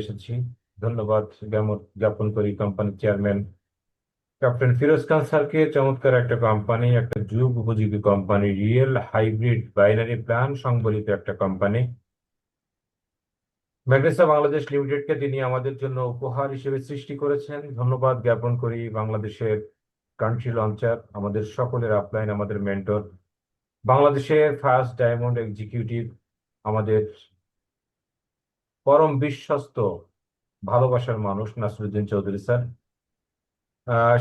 এসেছি। ধন্যবাদ জ্ঞাপন করি কোম্পানির চেয়ারম্যান ক্যাপ্টেন ফিরোজ খান স্যারকে। চমৎকার একটা কোম্পানি, একটা যুগ উপযোগী company, real hybrid binary plan সংবলিত একটা কোম্পানি ম্যাগনেসা বাংলাদেশ লিমিটেডকে তিনি আমাদের জন্য উপহার হিসেবে সৃষ্টি করেছেন। ধন্যবাদ জ্ঞাপন করি বাংলাদেশের কান্ট্রি লঞ্চার, আমাদের সকলের আপলাইন, আমাদের মেন্টর, বাংলাদেশের ফার্স্ট ডায়মন্ড এক্সিকিউটিভ, আমাদের পরম বিশ্বস্ত ভালোবাসার মানুষ নাসিরুদ্দিন চৌধুরী স্যার।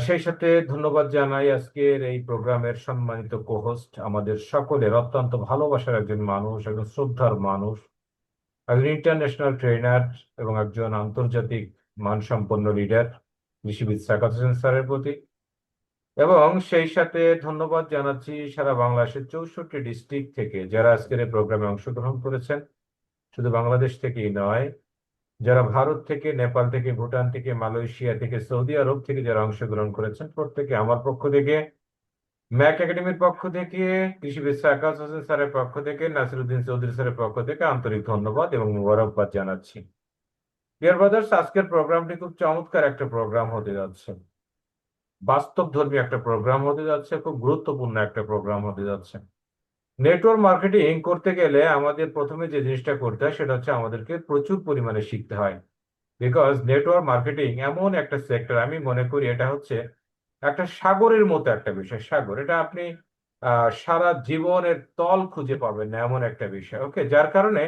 সেই সাথে ধন্যবাদ জানাই আজকের এই প্রোগ্রামের সম্মানিত কোহোস্ট, আমাদের সকলের অত্যন্ত ভালোবাসার একজন মানুষ, একজন শ্রদ্ধার মানুষ, একজন ইন্টারন্যাশনাল ট্রেনার এবং একজন আন্তর্জাতিক মানসম্পন্ন লিডার কৃষিবিদ সাকাত হোসেন স্যারের প্রতি। এবং সেই সাথে ধন্যবাদ জানাচ্ছি সারা বাংলাদেশের 64 ডিস্ট্রিক্ট থেকে যারা আজকের এই প্রোগ্রামে অংশগ্রহণ করেছেন। শুধু বাংলাদেশ থেকেই নয়, যারা ভারত থেকে, নেপাল থেকে, ভুটান থেকে, মালয়েশিয়া থেকে, সৌদি আরব থেকে যারা অংশগ্রহণ করেছেন, প্রত্যেকে আমার পক্ষ থেকে, ম্যাক একাডেমির পক্ষ থেকে, কৃষিবিদ সাকাত হোসেন স্যারের পক্ষ থেকে, নাসিরুদ্দিন চৌধুরী স্যারের পক্ষ থেকে আন্তরিক ধন্যবাদ এবং মোবারকবাদ জানাচ্ছি। ডিয়ার ব্রাদার্স, আজকের প্রোগ্রামটি খুব চমৎকার একটা প্রোগ্রাম হতে যাচ্ছে, বাস্তবধর্মী একটা প্রোগ্রাম হতে যাচ্ছে, খুব গুরুত্বপূর্ণ একটা প্রোগ্রাম হতে যাচ্ছে। নেটওয়ার্ক মার্কেটিং করতে গেলে আমাদের প্রথমে যে জিনিসটা করতে হয় সেটা হচ্ছে আমাদেরকে প্রচুর পরিমাণে শিখতে হয়। বিকজ নেটওয়ার্ক মার্কেটিং এমন একটা সেক্টর, আমি মনে করি এটা হচ্ছে একটা সাগরের মতো একটা বিষয়। সাগর, এটা আপনি সারা জীবনের তল খুঁজে পাবেন না এমন একটা বিষয়। ওকে, যার কারণে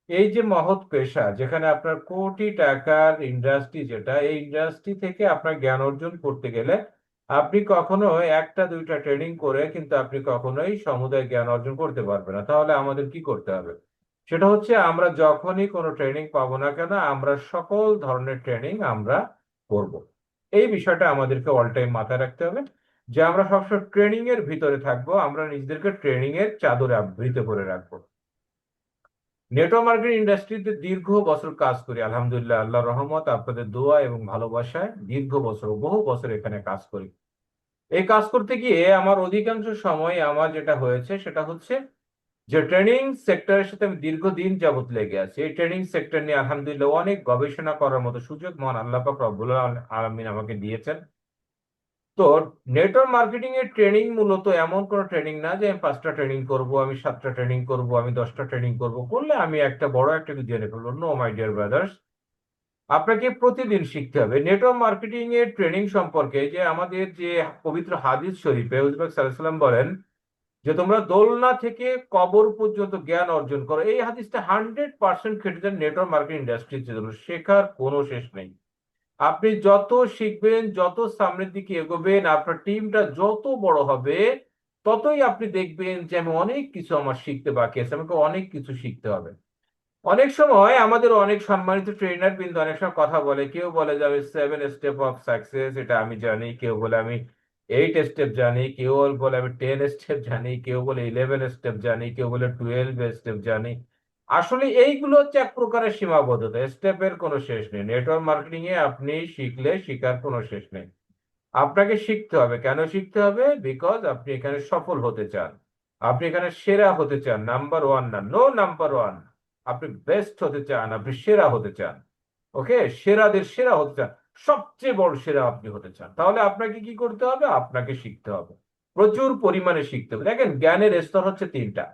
এই যে মহৎ পেশা, যেখানে আপনার কোটি টাকার ইন্ডাস্ট্রি, যেটা এই ইন্ডাস্ট্রি থেকে আপনার জ্ঞান অর্জন করতে গেলে আপনি কখনো একটা দুইটা ট্রেনিং করে কিন্তু আপনি কখনোই সমুদায় জ্ঞান অর্জন করতে পারবেন না। তাহলে আমাদের কি করতে হবে? সেটা হচ্ছে আমরা যখনই কোনো ট্রেনিং পাবো না কেন, আমরা সকল ধরনের ট্রেনিং আমরা করব। এই বিষয়টা আমাদেরকে অল টাইম মাথায় রাখতে হবে যে আমরা সবসময় ট্রেনিং এর ভিতরে থাকবো, আমরা নিজেদেরকে ট্রেনিং এর চাদরে আবৃত করে রাখবো। নেটওয়ার্ক মার্কেটিং ইন্ডাস্ট্রিতে দীর্ঘ বছর কাজ করি, আলহামদুলিল্লাহ, আল্লাহর রহমত, আপনাদের দোয়া এবং ভালোবাসায় দীর্ঘ বছর, বহু বছর এখানে কাজ করি। এই কাজ করতে গিয়ে আমার অধিকাংশ সময় আমার যেটা হয়েছে সেটা হচ্ছে যে ট্রেনিং সেক্টরের সাথে আমি দীর্ঘদিন যাবত লেগে আছি। এই ট্রেনিং সেক্টর নিয়ে আলহামদুলিল্লাহ অনেক গবেষণা করার মতো সুযোগ মহান আল্লাহ পাক রব্বুল আলামিন আমাকে দিয়েছেন। তো নেটওয়ার্ক মার্কেটিং এর ট্রেনিং মূলত এমন কোনো ট্রেনিং না যে আমি 5টা ট্রেনিং করব, আমি 7টা ট্রেনিং করব, আমি 10টা ট্রেনিং করব, করলে আমি একটা বড় একটা কিছু জেনে ফেলবো। নো মাই ডিয়ার ব্রাদার্স, আপনাকে প্রতিদিন শিখতে হবে। নেটওয়ার্ক মার্কেটিং এর ট্রেনিং সম্পর্কে যে আমাদের যে পবিত্র হাদিস শরীফে হুজুর পাক সাল্লাল্লাহু আলাইহি ওয়াসাল্লাম বলেন যে তোমরা দোলনা থেকে কবর পর্যন্ত জ্ঞান অর্জন করো। এই হাদিসটা 100% খেটে নেটওয়ার্ক মার্কেটিং ইন্ডাস্ট্রির জন্য। শেখার কোনো শেষ নেই। আপনি যত শিখবেন, যত সামনের দিকে এগোবেন, আপনার টিমটা যত বড় হবে, ততই আপনি দেখবেন যে আমি অনেক কিছু আমার শিখতে বাকি আছে, আমাকে অনেক কিছু শিখতে হবে। অনেক সময় আমাদের অনেক সম্মানিত ট্রেনার কিন্তু অনেক সময় কথা বলে, কেউ বলে যে আমি 7 স্টেপ অফ সাকসেস এটা আমি জানি, কেউ বলে আমি 8 স্টেপ জানি, কেউ বলে আমি 10 স্টেপ জানি, কেউ বলে 11 স্টেপ জানি, কেউ বলে 12 স্টেপ জানি। আসলে এইগুলো হচ্ছে এক প্রকারের সীমাবদ্ধতা, স্টেপের কোনো শেষ নেই। নেটওয়ার্ক মার্কেটিং এ আপনি শিখলে শিখার কোনো শেষ নেই। আপনাকে শিখতে হবে। কেন শিখতে হবে? বিকজ আপনি এখানে সফল হতে চান, আপনি এখানে সেরা হতে চান, নাম্বার ওয়ান না, নো নাম্বার ওয়ান। আপনি বেস্ট হতে চান, আপনি সেরা হতে চান। ওকে, সেরাদের সেরা হতে চান, সবচেয়ে বড় সেরা আপনি হতে চান, তাহলে আপনাকে কি করতে হবে? আপনাকে শিখতে হবে, প্রচুর পরিমাণে শিখতে হবে। দেখেন, জ্ঞানের স্তর হচ্ছে 3টা।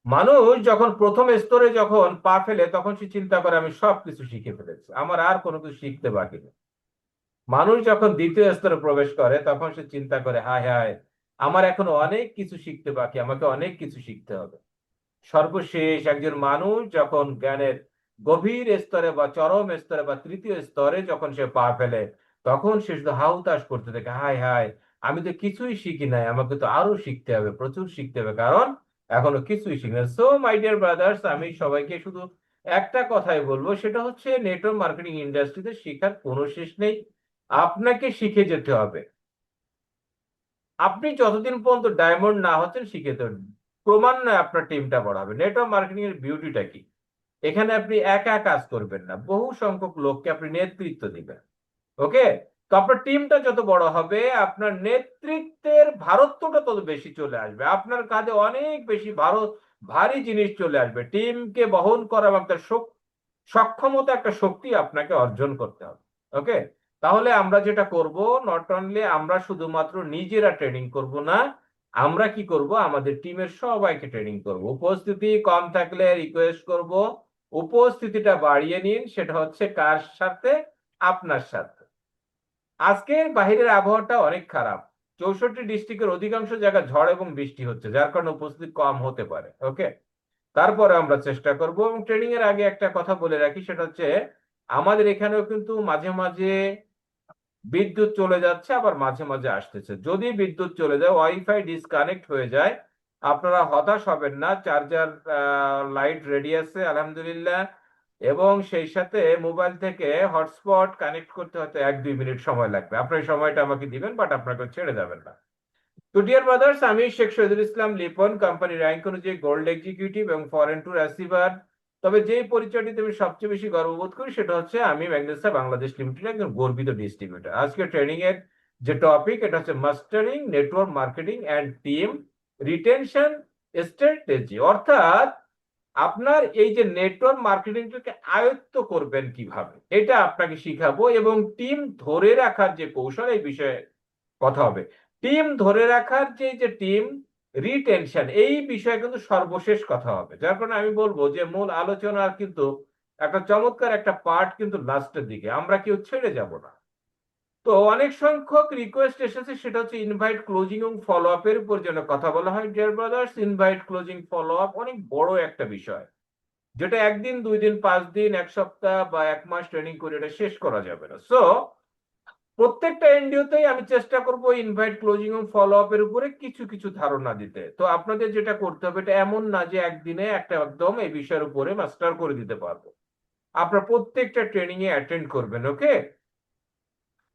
মানুষ যখন প্রথম স্তরে যখন পা ফেলে তখন সে চিন্তা করে আমি সবকিছু শিখে ফেলেছি, আমার আর কোনো কিছু শিখতে বাকি নেই। মানুষ যখন দ্বিতীয় স্তরে প্রবেশ করে তখন সে চিন্তা করে হায় হায়, আমার এখনো অনেক কিছু শিখতে বাকি, আমাকে অনেক কিছু শিখতে হবে। সর্বশেষ একজন মানুষ যখন জ্ঞানের গভীর স্তরে বা চরম স্তরে বা তৃতীয় স্তরে যখন সে পা ফেলে, তখন সে শুধু হাহুতাশ করতে থাকে হায় হায়, আমি তো কিছুই শিখি নাই, আমাকে তো আরো শিখতে হবে, প্রচুর শিখতে হবে, কারণ এখনো কিছুই শিখি না। সো মাই ডিয়ার ব্রাদার্স, আমি সবাইকে শুধু একটা কথাই বলবো, সেটা হচ্ছে নেটওয়ার্ক মার্কেটিং ইন্ডাস্ট্রিতে শেখার কোনো শেষ নেই। আপনাকে শিখে যেতে হবে। আপনি যতদিন পর্যন্ত ডায়মন্ড না হচ্ছেন শিখে তো ক্রমান্বয়ে আপনার টিমটা বাড়াবে। নেটওয়ার্ক মার্কেটিং এর বিউটিটা কি? এখানে আপনি একা কাজ করবেন না, বহু সংখ্যক লোককে আপনি নেতৃত্ব দিবেন। ওকে, তো আপনার টিমটা যত বড় হবে আপনার নেতৃত্বের ভারত্বটা তত বেশি চলে আসবে, আপনার কাঁধে অনেক বেশি ভারী জিনিস চলে আসবে। টিমকে বহন করা এবং তার সক্ষমতা, একটা শক্তি আপনাকে অর্জন করতে হবে। ওকে, তাহলে আমরা যেটা করব, নট অনলি আমরা শুধুমাত্র নিজেরা ট্রেনিং করব না, আমরা কি করব, আমাদের টিমের সবাইকে ট্রেনিং করব। উপস্থিতি কম থাকলে রিকোয়েস্ট করব উপস্থিতিটা বাড়িয়ে নিন। সেটা হচ্ছে কার সাথে? আপনার সাথে। আজকে বাহিরের আবহাওয়াটা অনেক খারাপ। 64 ডিস্ট্রিক্টের অধিকাংশ জায়গায় ঝড় এবং বৃষ্টি হচ্ছে, যার কারণে উপস্থিতি কম হতে পারে। ওকে, তারপরে আমরা চেষ্টা করব। এবং ট্রেনিং এর আগে একটা কথা বলে রাখি, সেটা হচ্ছে আমাদের এখানেও কিন্তু মাঝে মাঝে বিদ্যুৎ চলে যাচ্ছে, আবার মাঝে মাঝে আসতেছে। যদি বিদ্যুৎ চলে যায়, ওয়াইফাই ডিসকানেক্ট হয়ে যায়, আপনারা হতাশ হবেন না। চার্জার লাইট রেডি আছে আলহামদুলিল্লাহ, এবং সেই সাথে মোবাইল থেকে হটস্পট কানেক্ট করতে হয়তো 1-2 মিনিট সময় লাগবে। আপনার সময়টা আমাকে দিবেন, বাট আপনাকে ছেড়ে যাবেন না। তো ডিয়ার ব্রাদার্স, আমি শেখ শহীদুল ইসলাম লিপন, কোম্পানি র্যাঙ্ক অনুযায়ী গোল্ড এক্সিকিউটিভ এবং ফরেন ট্যুর অ্যাচিভার। তবে যেই পরিচয়টিতে আমি সবচেয়ে বেশি গর্ববোধ করি, সেটা হচ্ছে আমি ম্যাগনেসা বাংলাদেশ লিমিটেড একজন গর্বিত ডিস্ট্রিবিউটর। আজকে ট্রেনিং এর যে টপিক, এটা হচ্ছে mastering network marketing and team retention strategy. অর্থাৎ আপনার এই যে নেটওয়ার্ক মার্কেটিংটাকে আয়ত্ত করবেন কিভাবে, এটা আপনাকে শিখাবো। এবং টিম ধরে রাখার যে কৌশল, এই বিষয়ে কথা হবে। টিম ধরে রাখার যে টিম রিটেনশন, এই বিষয়ে কিন্তু সর্বশেষ কথা হবে। যার কারণে আমি বলবো যে মূল আলোচনার কিন্তু একটা চমৎকার একটা পার্ট কিন্তু লাস্টের দিকে, আমরা কেউ ছেড়ে যাব না। তো অনেক সংখ্যক রিকোয়েস্ট এসেছে, সেটা হচ্ছে ইনভাইট ক্লোজিং এবং ফলো আপ এর উপর যেন কথা বলা হয়। Dear brothers, invite closing follow up অনেক বড় একটা বিষয়, যেটা 1 দিন 2 দিন 5 দিন 1 সপ্তাহ বা 1 মাস ট্রেনিং করে এটা শেষ করা যাবে না। সো প্রত্যেকটা এনডিওতেই আমি চেষ্টা করব ইনভাইট ক্লোজিং এবং ফলো আপ এর উপরে কিছু কিছু ধারণা দিতে। তো আপনাদের যেটা করতে হবে, এটা এমন না যে একদিনে একটা একদম এই বিষয়ের উপরে মাস্টার করে দিতে পারবো। আপনারা প্রত্যেকটা ট্রেনিং এ অ্যাটেন্ড করবেন। ওকে,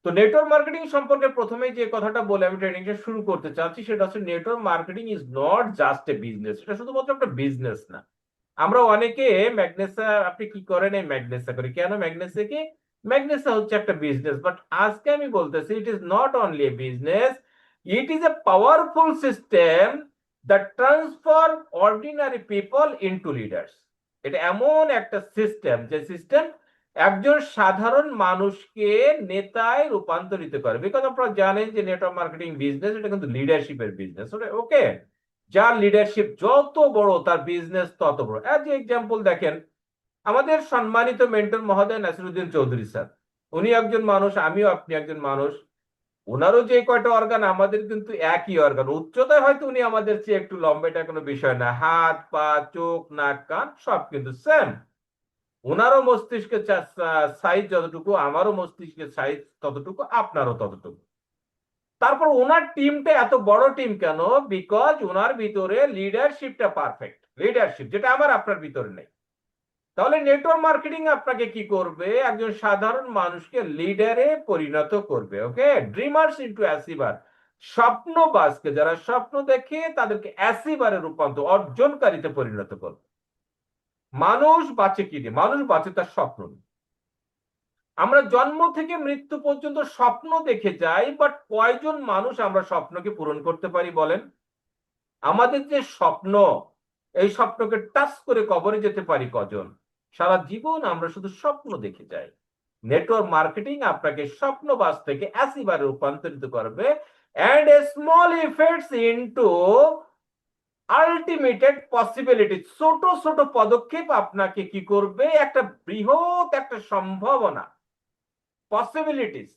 তো নেটওয়ার্ক মার্কেটিং সম্পর্কে প্রথমেই যে কথাটা বলে আমি ট্রেনিংটা শুরু করতে চাচ্ছি, সেটা হচ্ছে network marketing is not just a business. এটা শুধুমাত্র একটা বিজনেস না। আমরা অনেকে ম্যাগনেসা, আপনি কি করেন? এই ম্যাগনেসা করি। কেন ম্যাগনেসা কি? ম্যাগনেসা হচ্ছে একটা বিজনেস, বাট আজকে আমি বলতেছি it is not only a business, it is a powerful system that transform ordinary people into leaders. এটা এমন একটা সিস্টেম, যে সিস্টেম একজন সাধারণ মানুষকে নেতায় রূপান্তরিত করে। বিকজ আপনারা জানেন যে নেটওয়ার্ক মার্কেটিং বিজনেস, এটা কিন্তু লিডারশিপের বিজনেস। ওকে, যার লিডারশিপ যত বড়, তার বিজনেস তত বড়। এজ এক্সাম্পল দেখেন, আমাদের সম্মানিত মেন্টর মহোদয় নাসিরুদ্দিন চৌধুরী স্যার, উনি একজন মানুষ, আমিও আপনি একজন মানুষ। ওনারও যে কয়টা অর্গান, আমাদের কিন্তু একই অর্গান। উচ্চতায় হয়তো উনি আমাদের চেয়ে একটু লম্বা, এটা কোনো বিষয় না। হাত পা চোখ নাক কান সব কিন্তু সেম। ওনারও মস্তিষ্কের সাইজ যতটুকু, আমারও মস্তিষ্কের সাইজ ততটুকু, আপনারও ততটুকু। তারপর ওনার টিমটা এত বড় টিম কেন? বিকজ ওনার ভিতরে লিডারশিপটা পারফেক্ট, লিডারশিপ যেটা আমার আপনার ভিতরে নেই। তাহলে নেটওয়ার্ক মার্কেটিং আপনাকে কি করবে? একজন সাধারণ মানুষকে লিডারে পরিণত করবে। ওকে, ড্রিমার্স ইনটু অ্যাচিভার। স্বপ্নবাজকে, যারা স্বপ্ন দেখে, তাদেরকে অ্যাচিভারে রূপান্তর, অর্জনকারীতে পরিণত করবে। মানুষ বাঁচে কি দিয়ে? মানুষ বাঁচে তার স্বপ্ন নিয়ে। আমরা জন্ম থেকে মৃত্যু পর্যন্ত স্বপ্ন দেখে যাই, বাট কয়জন মানুষ আমরা স্বপ্নকে পূরণ করতে পারি বলেন? আমাদের যে স্বপ্ন, এই স্বপ্নকে টাচ করে কবরে যেতে পারি কজন? সারা জীবন আমরা শুধু স্বপ্ন দেখে যাই। নেটওয়ার্ক মার্কেটিং আপনাকে স্বপ্নবাজ থেকে অ্যাচিভারে রূপান্তরিত করবে, and a small effects into ultimated possibility. ছোট ছোট পদক্ষেপ আপনাকে কি করবে? একটা বৃহৎ একটা সম্ভাবনা, পসিবিলিটিস,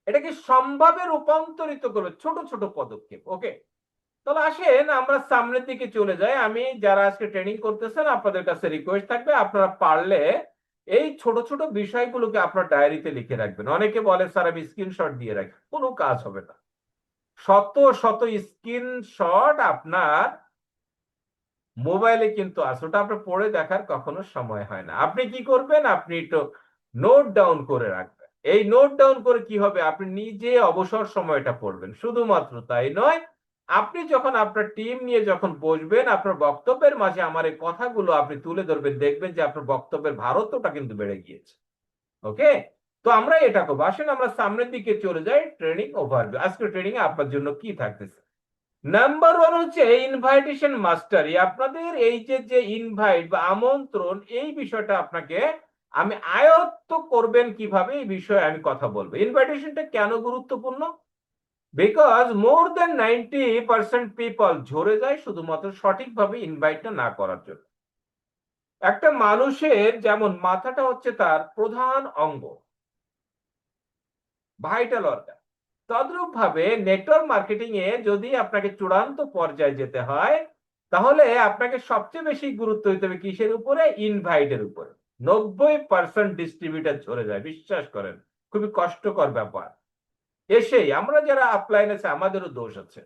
এটাকে সম্ভাবে রূপান্তরিত করবে ছোট ছোট পদক্ষেপ। ওকে, তাহলে আসেন আমরা সামনের দিকে চলে যাই। আমি যারা আজকে ট্রেনিং করতেছেন, আপনাদের কাছে রিকোয়েস্ট থাকবে, আপনারা পারলে এই ছোট ছোট বিষয়গুলোকে আপনার ডায়েরিতে লিখে রাখবেন। অনেকে বলে স্যার আমি স্ক্রিনশট দিয়ে রাখি, কোনো কাজ হবে না। শত শত স্ক্রিনশট আপনার মোবাইলে কিন্তু আছে, ওটা আপনার পড়ে দেখার কখনো সময় হয় না। আপনি কি করবেন? আপনি একটু নোট ডাউন করে রাখবেন। এই নোট ডাউন করে কি হবে? আপনি নিজে অবসর সময়টা পড়বেন। শুধুমাত্র তাই নয়, আপনি যখন আপনার টিম নিয়ে যখন বসবেন, আপনার বক্তব্যের মাঝে আমার এই কথাগুলো আপনি তুলে ধরবেন, দেখবেন যে আপনার বক্তব্যের ভারত্বটা কিন্তু বেড়ে গিয়েছে। ওকে, তো আমরা এটা করবো। আসেন আমরা সামনের দিকে চলে যাই। Training overview. আজকে ট্রেনিং এ আপনার জন্য কি থাকতেছে? নাম্বার ওয়ান হচ্ছে ইনভাইটেশন মাস্টারি। আপনাদের এই যে যে ইনভাইট বা আমন্ত্রণ, এই বিষয়টা আপনাকে আমি আয়ত্ত করবেন কিভাবে, এই বিষয়ে আমি কথা বলবো। ইনভাইটেশনটা কেন গুরুত্বপূর্ণ? বিকজ মোর দেন 90% পিপল ঝরে যায় শুধুমাত্র সঠিকভাবে ইনভাইটটা না করার জন্য। একটা মানুষের যেমন মাথাটা হচ্ছে তার প্রধান অঙ্গ, ভাইটাল অর্গান, তদ্রূপ ভাবে নেটওয়ার্ক মার্কেটিং এ যদি আপনাকে চূড়ান্ত পর্যায়ে যেতে হয়, তাহলে আপনাকে সবচেয়ে বেশি গুরুত্ব দিতে হবে কিসের উপরে? ইনভাইটের উপরে। 90% ডিস্ট্রিবিউটার ঝরে যায়, বিশ্বাস করেন, খুবই কষ্টকর ব্যাপার। এসেই আমরা যারা আপলাইন আছে আমাদেরও দোষ আছে।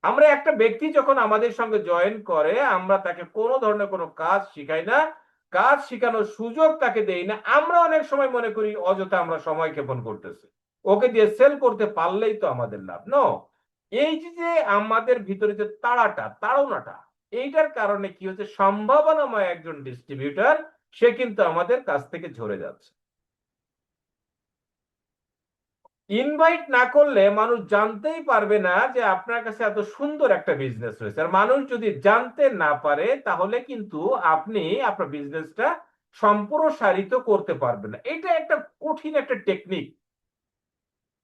আমরা একটা ব্যক্তি যখন আমাদের সঙ্গে জয়েন করে, আমরা তাকে কোনো ধরনের কোনো কাজ শিখাই না, কাজ শিখানোর সুযোগ তাকে দেই না। আমরা অনেক সময় মনে করি অযথা আমরা সময় ক্ষেপণ করতেছি, ওকে দিয়ে সেল করতে পারলেই তো আমাদের লাভ। নো, এই যে যে আমাদের ভিতরে যে তাড়নাটা, এইটার কারণে কি হচ্ছে, সম্ভাবনাময় একজন ডিস্ট্রিবিউটর সে কিন্তু আমাদের কাছ থেকে ঝরে যাচ্ছে। ইনভাইট না করলে মানুষ জানতেই পারবে না যে আপনার কাছে এত সুন্দর একটা বিজনেস রয়েছে। আর মানুষ যদি জানতে না পারে, তাহলে কিন্তু আপনি আপনার বিজনেসটা সম্প্রসারিত করতে পারবেন না। এটা একটা কঠিন একটা টেকনিক।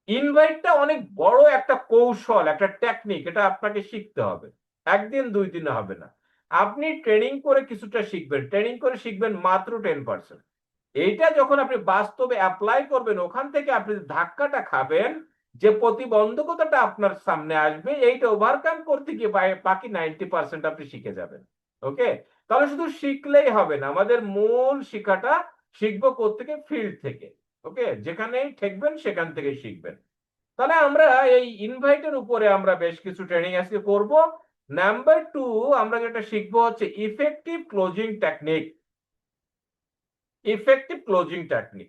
ইনভাইটটা অনেক বড় একটা কৌশল, একটা টেকনিক। এটা আপনাকে শিখতে হবে, একদিন দুই দিনে হবে না। আপনি ট্রেনিং করে কিছুটা শিখবেন, ট্রেনিং করে শিখবেন মাত্র 10%। এইটা যখন আপনি বাস্তবে অ্যাপ্লাই করবেন, ওখান থেকে আপনি ধাক্কাটা খাবেন, যে প্রতিবন্ধকতাটা আপনার সামনে আসবে, এইটা ওভারকাম করতে গিয়ে বাকি 90% আপনি শিখে যাবেন। ওকে, তাহলে শুধু শিখলেই হবে না, আমাদের মূল শিক্ষাটা শিখবো কোত্থেকে? ফিল্ড থেকে। ওকে, যেখানেই ঠেকবেন সেখান থেকে শিখবেন। তাহলে আমরা এই ইনভাইটের উপরে আমরা বেশ কিছু ট্রেনিং আজকে করব। নাম্বার টু, আমরা যেটা শিখবো হচ্ছে effective closing technique. Effective closing technique.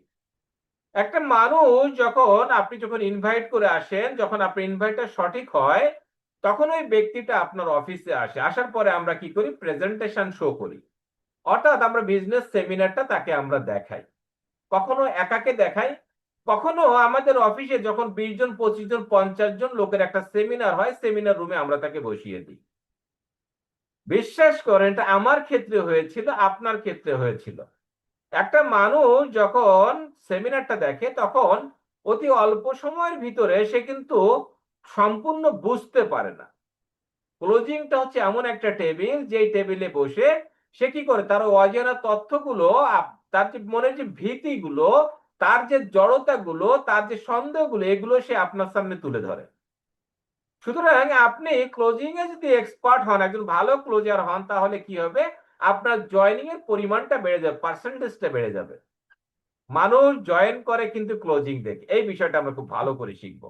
একটা মানুষ যখন, আপনি যখন ইনভাইট করে আসেন, যখন আপনার ইনভাইটটা সঠিক হয়, তখন ওই ব্যক্তিটা আপনার অফিসে আসে। আসার পরে আমরা কি করি? প্রেজেন্টেশন শো করি, অর্থাৎ আমরা বিজনেস সেমিনারটা তাকে আমরা দেখাই। কখনো একাকে দেখাই, কখনো আমাদের অফিসে যখন 20 জন 25 জন 50 জন লোকের একটা সেমিনার হয়, সেমিনার রুমে আমরা তাকে বসিয়ে দিই। বিশ্বাস করেন, এটা আমার ক্ষেত্রে হয়েছিল, আপনার ক্ষেত্রে হয়েছিল। একটা মানুষ যখন সেমিনারটা দেখে, তখন অতি অল্প সময়ের ভিতরে সে কিন্তু সম্পূর্ণ বুঝতে পারে না। ক্লোজিংটা হচ্ছে এমন একটা টেবিল, যেই টেবিলে বসে সে কি করে, তার অজানা তথ্যগুলো, তার যে মনের যে ভীতিগুলো, তার যে জড়তাগুলো, তার যে সন্দেহগুলো, এগুলো সে আপনার সামনে তুলে ধরে। সুতরাং আপনি ক্লোজিং এ যদি এক্সপার্ট হন, একজন ভালো ক্লোজার হন, তাহলে কি হবে? আপনার জয়নিং এর পরিমাণটা বেড়ে যাবে, পার্সেন্টেজটা বেড়ে যাবে। মানুষ জয়েন করে কিন্তু ক্লোজিং দেখে, এই বিষয়টা আমরা খুব ভালো করে শিখবো।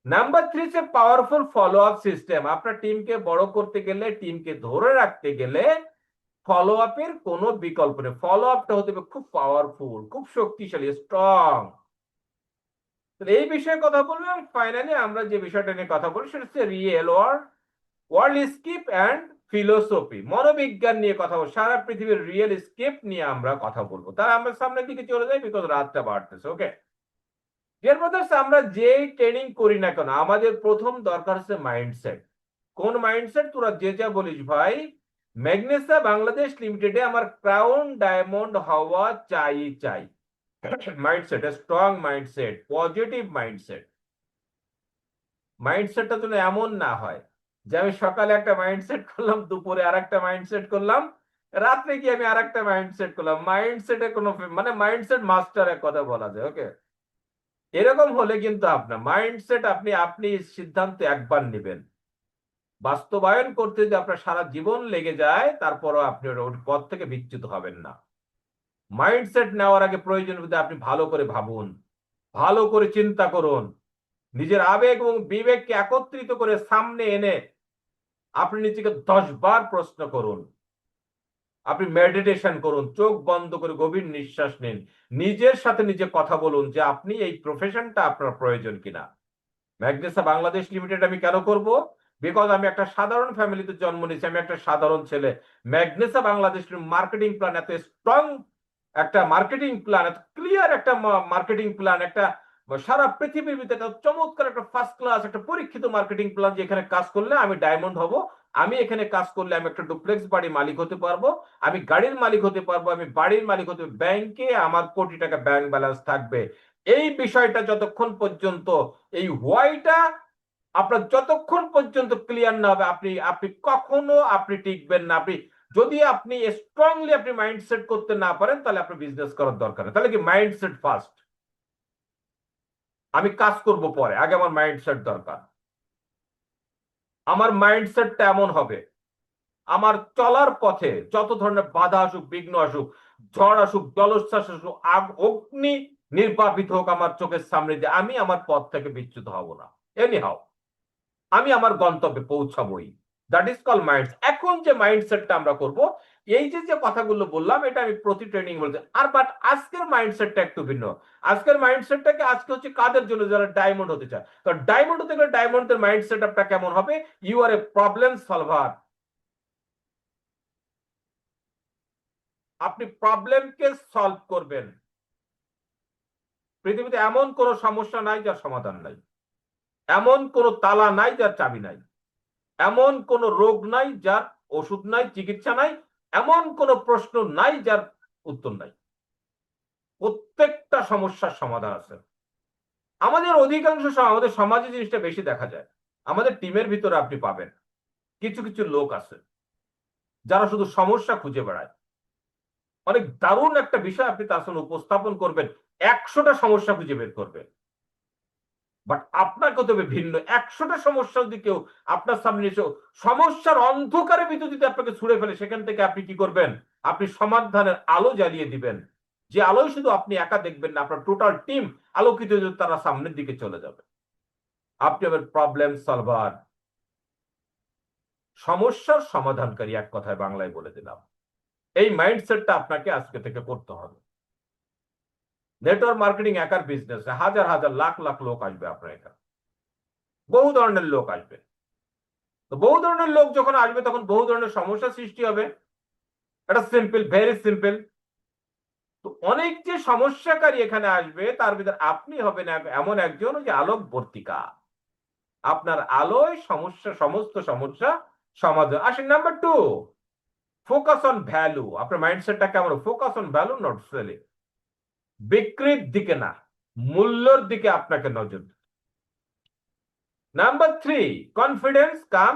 নাম্বার থ্রি হচ্ছে পাওয়ারফুল ফলো আপ সিস্টেম। আপনার টিমকে বড় করতে গেলে, টিমকে ধরে রাখতে গেলে ফলো আপের কোনো বিকল্প নেই। ফলো আপটা হতে হবে খুব পাওয়ারফুল, খুব শক্তিশালী, স্ট্রং। এই বিষয়ে কথা বললাম। ফাইনালি আমরা যে বিষয়টা নিয়ে কথা বলি, সেটা হচ্ছে real world world scape and philosophy. মনোবিজ্ঞান নিয়ে কথা বলবো, সারা পৃথিবীর রিয়েল স্কেপ নিয়ে আমরা কথা বলবো। তাহলে আমরা সামনের দিকে চলে যাই, বিকজ রাতটা বাড়তেছে। ওকে ডিয়ার ব্রাদার্স, আমরা যেই ট্রেনিং করি না কেন, আমাদের প্রথম দরকার হচ্ছে মাইন্ডসেট। কোন মাইন্ডসেট? তোরা যে যা বলিস ভাই, ম্যাগনেসা বাংলাদেশ লিমিটেডে আমার ক্রাউন ডায়মন্ড হওয়া চাই চাই। Mindset, strong mindset, positive mindset. মাইন্ডসেটটা যেন এমন না হয় যে আমি সকালে একটা মাইন্ডসেট করলাম, দুপুরে আর একটা মাইন্ডসেট করলাম, রাত্রে গিয়ে আমি আর একটা মাইন্ডসেট করলাম। মাইন্ডসেটে কোনো মানে মাইন্ডসেট মাস্টারের কথা বলা যায়। ওকে, এরকম হলে কিন্তু আপনার মাইন্ডসেট, আপনি আপনি সিদ্ধান্ত একবার নেবেন, বাস্তবায়ন করতে যদি আপনার সারা জীবন লেগে যায়, তারপরও আপনি ওর পথ থেকে বিচ্যুত হবেন না। মাইন্ডসেট নেওয়ার আগে প্রয়োজন যদি আপনি ভালো করে ভাবুন, ভালো করে চিন্তা করুন, নিজের আবেগ এবং বিবেককে একত্রিত করে সামনে এনে আপনি নিজেকে 10 বার প্রশ্ন করুন। আপনি মেডিটেশন করুন, চোখ বন্ধ করে গভীর নিঃশ্বাস নিন, নিজের সাথে নিজে কথা বলুন যে আপনি এই প্রফেশনটা আপনার প্রয়োজন কিনা। ম্যাগনেসা বাংলাদেশ লিমিটেড আমি কেন করব? বিকজ আমি একটা সাধারণ ফ্যামিলিতে জন্ম নিয়েছি, আমি একটা সাধারণ ছেলে। ম্যাগনেসা বাংলাদেশ মার্কেটিং প্ল্যান এত স্ট্রং, একটা মার্কেটিং প্ল্যান, এত ক্লিয়ার একটা মার্কেটিং প্ল্যান, একটা সারা পৃথিবীর ভিতরে একটা চমৎকার একটা ফার্স্ট ক্লাস একটা পরীক্ষিত মার্কেটিং প্ল্যান, যেখানে কাজ করলে আমি ডায়মন্ড হব, আমি এখানে কাজ করলে আমি একটা ডুপ্লেক্স বাড়ির মালিক হতে পারবো, আমি গাড়ির মালিক হতে পারবো, আমি বাড়ির মালিক হতে, ব্যাংকে আমার কোটি টাকা ব্যাংক ব্যালেন্স থাকবে। এই বিষয়টা যতক্ষণ পর্যন্ত, এই হোয়াইটা আপনার যতক্ষণ পর্যন্ত ক্লিয়ার না হবে, আপনি আপনি কখনো আপনি টিকবেন না। আপনি যদি আপনি স্ট্রংলি আপনি মাইন্ডসেট করতে না পারেন, তাহলে আপনি বিজনেস করার দরকার নেই। তাহলে কি মাইন্ডসেট ফার্স্ট, আমি কাজ করব পরে, আগে আমার মাইন্ডসেট দরকার। আমার মাইন্ডসেটটা এমন হবে, আমার চলার পথে যত ধরনের বাধা আসুক, বিঘ্ন আসুক, ঝড় আসুক, জলোচ্ছ্বাস আসুক, অগ্নি নির্বাপিত হোক আমার চোখের সামনে দিয়ে, আমি আমার পথ থেকে বিচ্যুত হব না। এনি হাও আমি আমার গন্তব্যে পৌঁছাবই। That is call mind. এখন যে মাইন্ডসেটটা আমরা করব, এই যে যে কথাগুলো বললাম, এটা আমি প্রতি ট্রেনিং বলছি। আর বাট আজকের মাইন্ডসেটটা একটু ভিন্ন। আজকের মাইন্ডসেটটাকে আজকে হচ্ছে কাদের জন্য, যারা ডায়মন্ড হতে চায়। তো ডায়মন্ড হতে গেলে ডায়মন্ডের মাইন্ডসেট আপটা কেমন হবে? You are a problem solver. আপনি প্রবলেমকে সলভ করবেন। পৃথিবীতে এমন কোন সমস্যা নাই যার সমাধান নাই, এমন কোন তালা নাই যার চাবি নাই, এমন কোন রোগ নাই যার ওষুধ নাই, চিকিৎসা নাই, এমন কোন প্রশ্ন নাই যার উত্তর নাই। প্রত্যেকটা সমস্যার সমাধান আছে। আমাদের অধিকাংশ সময় আমাদের সমাজে জিনিসটা বেশি দেখা যায়। আমাদের টিমের ভিতরে আপনি পাবেন কিছু কিছু লোক আছে যারা শুধু সমস্যা খুঁজে বেড়ায়। অনেক দারুণ একটা বিষয় আপনি তার সামনে উপস্থাপন করবেন, 100টা সমস্যা খুঁজে বের করবে। বাট আপনার কত ভিন্ন, 100টা সমস্যা যদি কেউ আপনার সামনে এসে সমস্যার অন্ধকারে ভিতর যদি আপনাকে ছুড়ে ফেলে, সেখান থেকে আপনি কি করবেন? আপনি সমাধানের আলো জ্বালিয়ে দিবেন। যে আলোয় শুধু আপনি একা দেখবেন না, আপনার টোটাল টিম আলোকিত হয়ে তারা সামনের দিকে চলে যাবে। আপনি হবেন প্রবলেম সলভার, সমস্যার সমাধানকারী, এক কথায় বাংলায় বলে দিলাম। এই মাইন্ডসেটটা আপনাকে আজকে থেকে করতে হবে। নেটওয়ার্ক মার্কেটিং একার বিজনেস, হাজার হাজার লাখ লাখ লোক আসবে আপনার এখানে, বহু ধরনের লোক আসবে। তো বহু ধরনের লোক যখন আসবে, তখন বহু ধরনের সমস্যা সৃষ্টি হবে। এটা সিম্পল, ভেরি সিম্পল। তো অনেক যে সমস্যাকারী এখানে আসবে, তার ভিতরে আপনি হবেন এমন একজন যে আলোকবর্তিকা। আপনার আলোয় সমস্যা, সমস্ত সমস্যা সমাধান। আসেন নাম্বার 2, ফোকাস অন ভ্যালু। আপনার মাইন্ডসেটটা কেমন? Focus on value, not selling. বিক্রির দিকে না, মূল্যর দিকে আপনাকে নজর। নাম্বার 3, কনফিডেন্স কাম